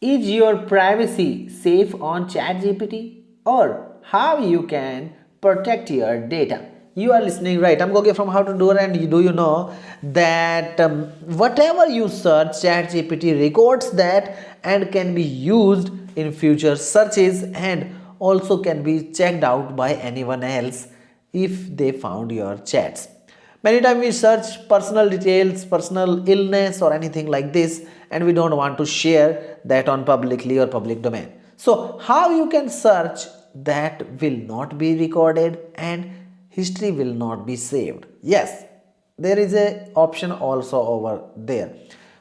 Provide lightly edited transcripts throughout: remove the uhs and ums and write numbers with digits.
Is your privacy safe on ChatGPT? Or how you can protect your data? You are listening right. I'm Gogi from How to Do It, and do you know that whatever you search, ChatGPT records that and can be used in future searches and also can be checked out by anyone else if they found your chats. Many times we search personal details, personal illness, or anything like this, and we don't want to share that on publicly or public domain. So, how you can search that will not be recorded and history will not be saved? Yes, there is a option also over there.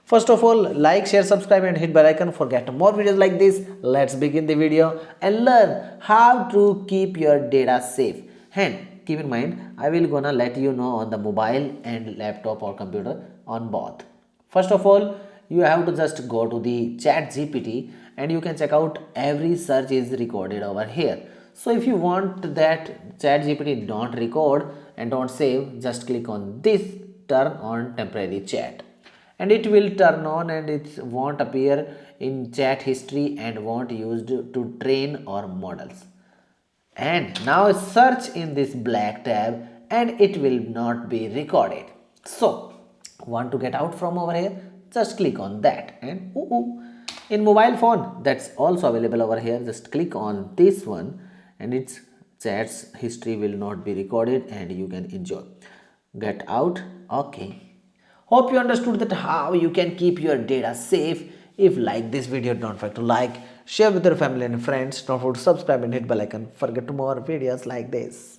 First of all, like, share, subscribe, and hit bell icon for get more videos like this. Let's begin the video and learn how to keep your data safe. And keep in mind, I will gonna let you know on the mobile and laptop or computer on both. First of all, you have to just go to the chat GPT and you can check out every search is recorded over here. So if you want that chat GPT don't record and don't save, just click on this turn on temporary chat and it will turn on and it won't appear in chat history and won't used to train or models. And now search in this black tab and it will not be recorded. So want to get out from over here, just click on that and in mobile phone that's also available over here, just click on this one and its chats history will not be recorded and you can enjoy. Get out. Okay, hope you understood that how you can keep your data safe. If like this video, don't forget to like, share with your family and friends. Don't forget to subscribe and hit bell icon. Forget to more videos like this.